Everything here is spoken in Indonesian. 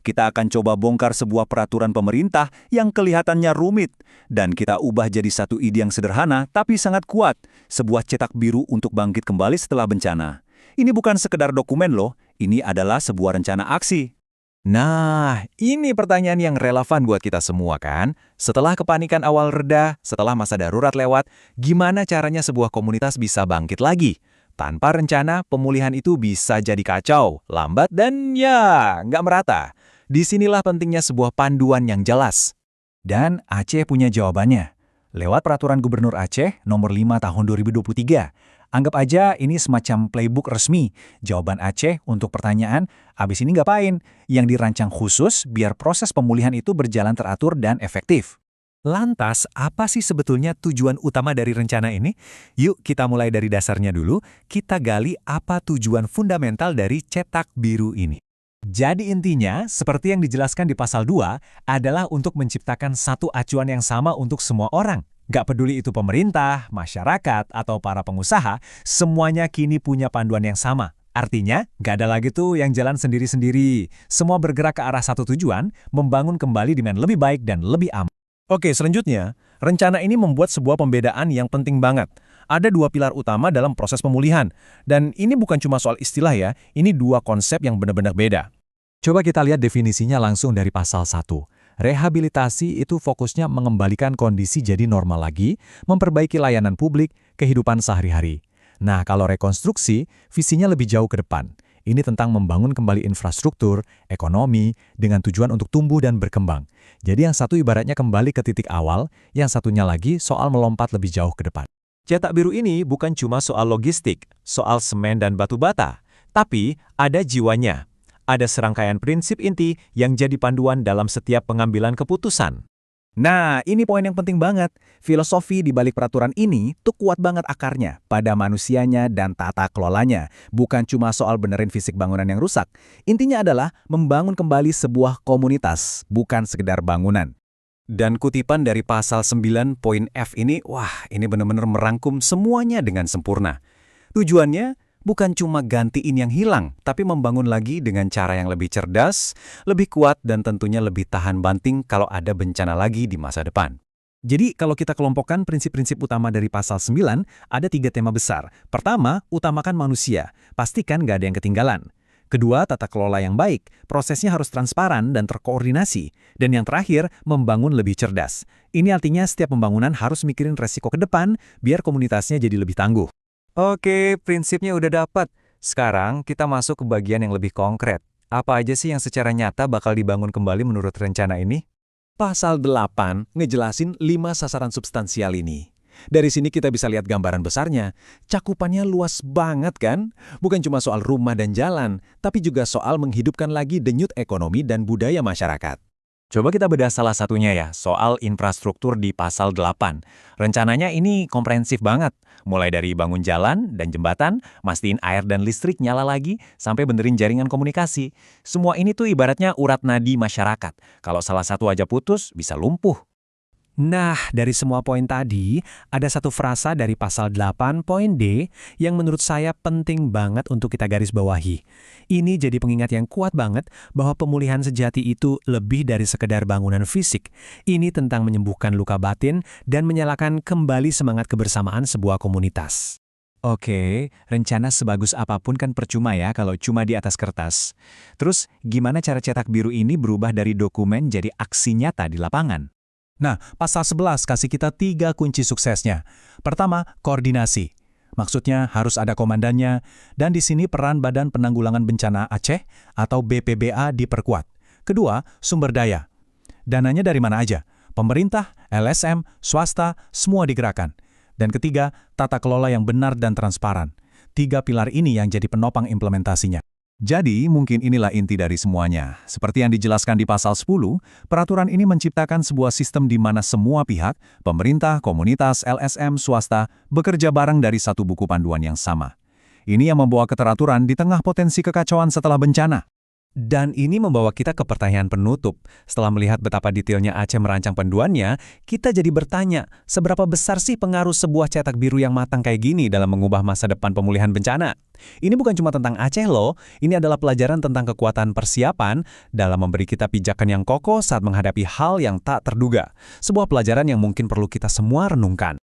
kita akan coba bongkar sebuah peraturan pemerintah yang kelihatannya rumit, dan kita ubah jadi satu ide yang sederhana tapi sangat kuat, sebuah cetak biru untuk bangkit kembali setelah bencana. Ini bukan sekedar dokumen loh, ini adalah sebuah rencana aksi. Nah, ini pertanyaan yang relevan buat kita semua kan? Setelah kepanikan awal reda, setelah masa darurat lewat, gimana caranya sebuah komunitas bisa bangkit lagi? Tanpa rencana, pemulihan itu bisa jadi kacau, lambat, dan ya, nggak merata. Disinilah pentingnya sebuah panduan yang jelas. Dan Aceh punya jawabannya. Lewat Peraturan Gubernur Aceh Nomor 5 Tahun 2023. Anggap aja ini semacam playbook resmi. Jawaban Aceh untuk pertanyaan, abis ini ngapain? Yang dirancang khusus biar proses pemulihan itu berjalan teratur dan efektif. Lantas, apa sih sebetulnya tujuan utama dari rencana ini? Yuk kita mulai dari dasarnya dulu, kita gali apa tujuan fundamental dari cetak biru ini. Jadi intinya, seperti yang dijelaskan di pasal 2, adalah untuk menciptakan satu acuan yang sama untuk semua orang. Gak peduli itu pemerintah, masyarakat, atau para pengusaha, semuanya kini punya panduan yang sama. Artinya, gak ada lagi tuh yang jalan sendiri-sendiri. Semua bergerak ke arah satu tujuan, membangun kembali dengan lebih baik dan lebih aman. Oke, selanjutnya, rencana ini membuat sebuah pembedaan yang penting banget. Ada dua pilar utama dalam proses pemulihan. Dan ini bukan cuma soal istilah ya, ini dua konsep yang benar-benar beda. Coba kita lihat definisinya langsung dari pasal 1. Rehabilitasi itu fokusnya mengembalikan kondisi jadi normal lagi, memperbaiki layanan publik, kehidupan sehari-hari. Nah, kalau rekonstruksi, visinya lebih jauh ke depan. Ini tentang membangun kembali infrastruktur, ekonomi, dengan tujuan untuk tumbuh dan berkembang. Jadi yang satu ibaratnya kembali ke titik awal, yang satunya lagi soal melompat lebih jauh ke depan. Cetak biru ini bukan cuma soal logistik, soal semen dan batu bata, tapi ada jiwanya. Ada serangkaian prinsip inti yang jadi panduan dalam setiap pengambilan keputusan. Nah, ini poin yang penting banget. Filosofi di balik peraturan ini tuh kuat banget akarnya pada manusianya dan tata kelolanya. Bukan cuma soal benerin fisik bangunan yang rusak. Intinya adalah membangun kembali sebuah komunitas, bukan sekedar bangunan. Dan kutipan dari pasal 9 poin F ini, wah, ini benar-benar merangkum semuanya dengan sempurna. Tujuannya bukan cuma gantiin yang hilang, tapi membangun lagi dengan cara yang lebih cerdas, lebih kuat, dan tentunya lebih tahan banting kalau ada bencana lagi di masa depan. Jadi, kalau kita kelompokkan prinsip-prinsip utama dari pasal 9, ada 3 tema besar. Pertama, utamakan manusia. Pastikan nggak ada yang ketinggalan. Kedua, tata kelola yang baik. Prosesnya harus transparan dan terkoordinasi. Dan yang terakhir, membangun lebih cerdas. Ini artinya setiap pembangunan harus mikirin resiko ke depan, biar komunitasnya jadi lebih tangguh. Oke, prinsipnya udah dapat. Sekarang kita masuk ke bagian yang lebih konkret. Apa aja sih yang secara nyata bakal dibangun kembali menurut rencana ini? Pasal 8 ngejelasin 5 sasaran substansial ini. Dari sini kita bisa lihat gambaran besarnya. Cakupannya luas banget kan? Bukan cuma soal rumah dan jalan, tapi juga soal menghidupkan lagi denyut ekonomi dan budaya masyarakat. Coba kita bedah salah satunya ya, soal infrastruktur di pasal 8. Rencananya ini komprehensif banget. Mulai dari bangun jalan dan jembatan, mastiin air dan listrik nyala lagi, sampai benerin jaringan komunikasi. Semua ini tuh ibaratnya urat nadi masyarakat. Kalau salah satu aja putus, bisa lumpuh. Nah, dari semua poin tadi, ada satu frasa dari pasal 8 poin D yang menurut saya penting banget untuk kita garis bawahi. Ini jadi pengingat yang kuat banget bahwa pemulihan sejati itu lebih dari sekedar bangunan fisik. Ini tentang menyembuhkan luka batin dan menyalakan kembali semangat kebersamaan sebuah komunitas. Oke, rencana sebagus apapun kan percuma ya kalau cuma di atas kertas. Terus, gimana cara cetak biru ini berubah dari dokumen jadi aksi nyata di lapangan? Nah, pasal 11 kasih kita 3 kunci suksesnya. Pertama, koordinasi. Maksudnya harus ada komandannya, dan di sini peran Badan Penanggulangan Bencana Aceh atau BPBA diperkuat. Kedua, sumber daya. Dananya dari mana aja? Pemerintah, LSM, swasta, semua digerakkan. Dan ketiga, tata kelola yang benar dan transparan. 3 pilar ini yang jadi penopang implementasinya. Jadi, mungkin inilah inti dari semuanya. Seperti yang dijelaskan di pasal 10, peraturan ini menciptakan sebuah sistem di mana semua pihak, pemerintah, komunitas, LSM, swasta, bekerja bareng dari satu buku panduan yang sama. Ini yang membawa keteraturan di tengah potensi kekacauan setelah bencana. Dan ini membawa kita ke pertanyaan penutup. Setelah melihat betapa detailnya Aceh merancang panduannya, kita jadi bertanya, seberapa besar sih pengaruh sebuah cetak biru yang matang kayak gini dalam mengubah masa depan pemulihan bencana? Ini bukan cuma tentang Aceh loh, ini adalah pelajaran tentang kekuatan persiapan dalam memberi kita pijakan yang kokoh saat menghadapi hal yang tak terduga. Sebuah pelajaran yang mungkin perlu kita semua renungkan.